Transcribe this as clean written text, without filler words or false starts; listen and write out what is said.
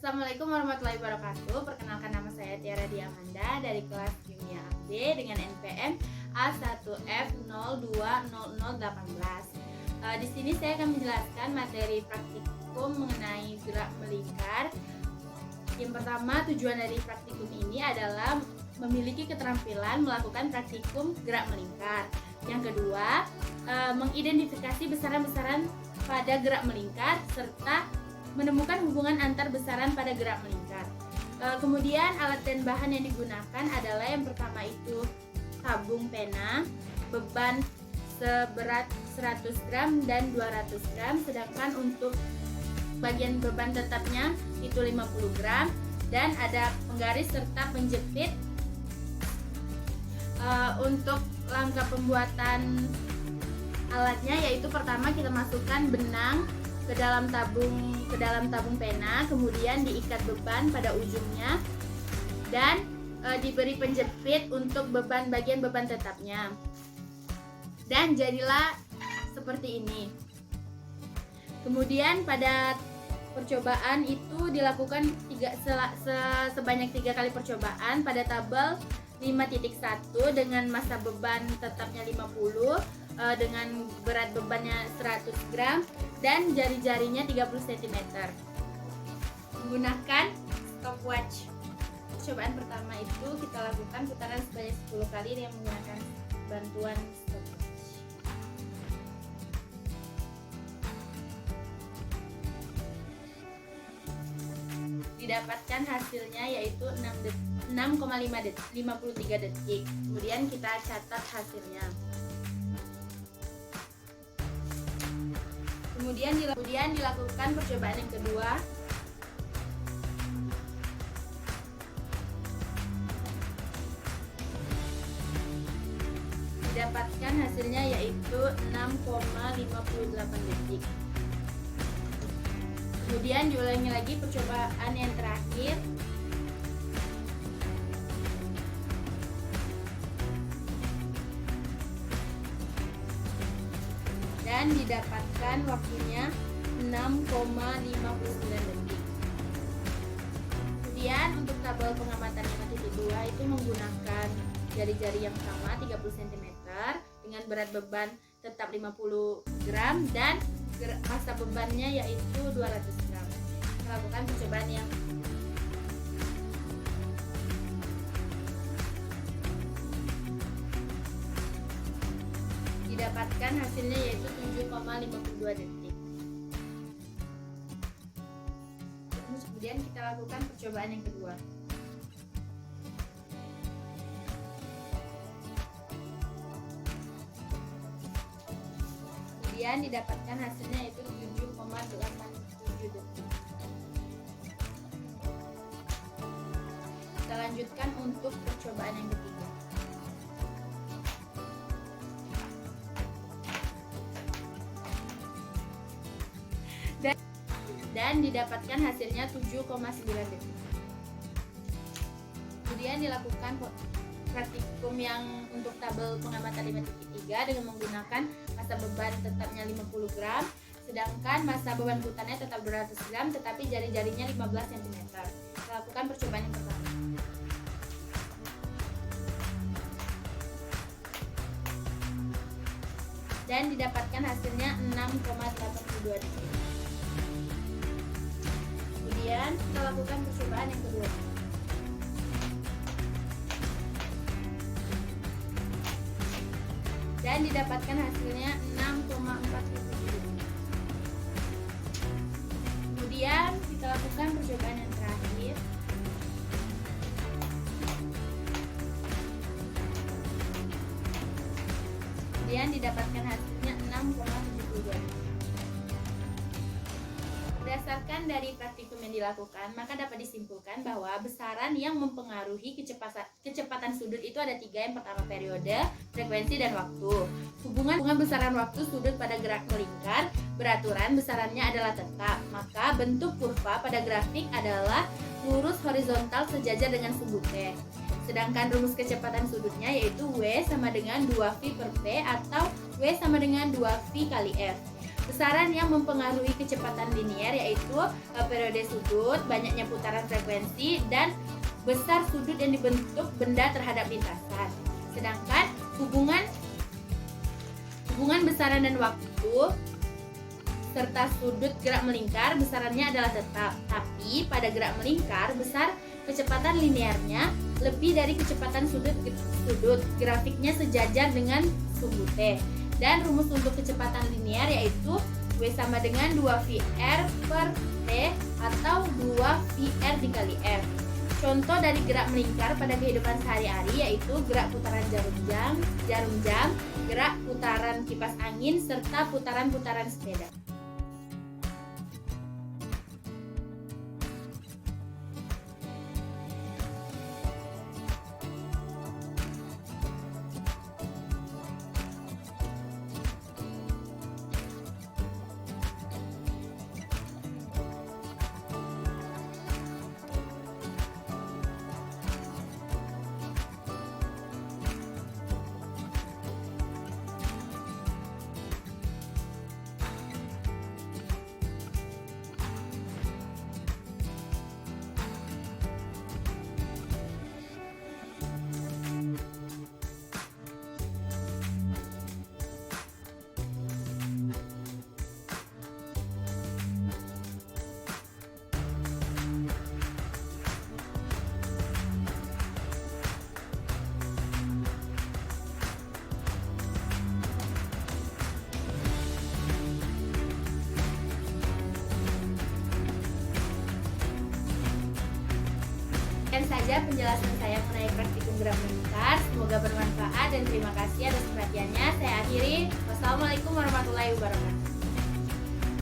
Assalamualaikum warahmatullahi wabarakatuh. Perkenalkan, nama saya Tiara Diamanda dari kelas Kimia AB dengan NPM A1F020018. Di sini saya akan menjelaskan materi praktikum mengenai gerak melingkar. Yang pertama, tujuan dari praktikum ini adalah memiliki keterampilan melakukan praktikum gerak melingkar. Yang kedua, mengidentifikasi besaran-besaran pada gerak melingkar serta menemukan hubungan antar besaran pada gerak melingkar. Kemudian alat dan bahan yang digunakan adalah yang pertama itu tabung pena, beban seberat 100 gram dan 200 gram, sedangkan untuk bagian beban tetapnya itu 50 gram, dan ada penggaris serta penjepit. Untuk langkah pembuatan alatnya yaitu pertama kita masukkan benang ke dalam tabung pena, kemudian diikat beban pada ujungnya dan diberi penjepit untuk bagian beban tetapnya, dan jadilah seperti ini. Kemudian pada percobaan itu dilakukan sebanyak 3 kali percobaan pada tabel 5.1 dengan massa beban tetapnya 50, dengan berat bebannya 100 gram dan jari-jarinya 30 cm. Menggunakan stopwatch. Percobaan pertama itu kita lakukan putaran sebanyak 10 kali dengan menggunakan bantuan stopwatch. Didapatkan hasilnya yaitu 6,53 detik. Kemudian kita catat hasilnya. Kemudian dilakukan percobaan yang kedua. Didapatkan hasilnya yaitu 6,58 detik. Kemudian diulangi lagi percobaan yang terakhir. Dan didapatkan waktunya 6,59 detik. Kemudian untuk tabel pengamatan 5.2 itu menggunakan jari-jari yang sama 30 cm dengan berat beban tetap 50 gram dan massa bebannya yaitu 200 gram. Kita lakukan percobaan yang didapatkan hasilnya yaitu 7,52 detik. Kemudian kita lakukan percobaan yang kedua. Kemudian didapatkan hasilnya yaitu 7,87 detik. Kita lanjutkan untuk percobaan yang ketiga. Dan didapatkan hasilnya 7,9 detik. Kemudian dilakukan praktikum yang untuk tabel pengamatan 5.3 dengan menggunakan massa beban tetapnya 50 gram, sedangkan massa beban putarnya tetap 200 gram tetapi jari-jarinya 15 cm. Kita lakukan percobaan yang pertama. Dan didapatkan hasilnya 6,82 detik. Kemudian kita lakukan percobaan yang kedua. Dan didapatkan hasilnya 6,47 detik. Kemudian kita lakukan percobaan yang terakhir. Kemudian didapatkan hasilnya 6,72 detik. Berdasarkan dari praktikum yang dilakukan, maka dapat disimpulkan bahwa besaran yang mempengaruhi kecepatan sudut itu ada 3. Yang pertama periode, frekuensi, dan waktu. Hubungan besaran waktu sudut pada gerak melingkar beraturan besarannya adalah tetap, maka bentuk kurva pada grafik adalah lurus horizontal sejajar dengan sumbu T. Sedangkan rumus kecepatan sudutnya yaitu W sama dengan 2V per P atau W sama dengan 2V kali F. Besaran yang mempengaruhi kecepatan linier yaitu periode sudut, banyaknya putaran frekuensi, dan besar sudut yang dibentuk benda terhadap lintasan. Sedangkan hubungan besaran dan waktu serta sudut gerak melingkar besarannya adalah tetap, tapi pada gerak melingkar besar kecepatan linearnya lebih dari kecepatan sudut. Grafiknya sejajar dengan sumbu T. Dan rumus untuk kecepatan linear yaitu W sama dengan 2VR per T atau 2VR dikali F. Contoh dari gerak melingkar pada kehidupan sehari-hari yaitu gerak putaran jarum jam, gerak putaran kipas angin, serta putaran-putaran sepeda. Sekian saja penjelasan saya mengenai praktikum gerak melingkar. Semoga bermanfaat dan terima kasih atas perhatiannya. Saya akhiri. Wassalamualaikum warahmatullahi wabarakatuh.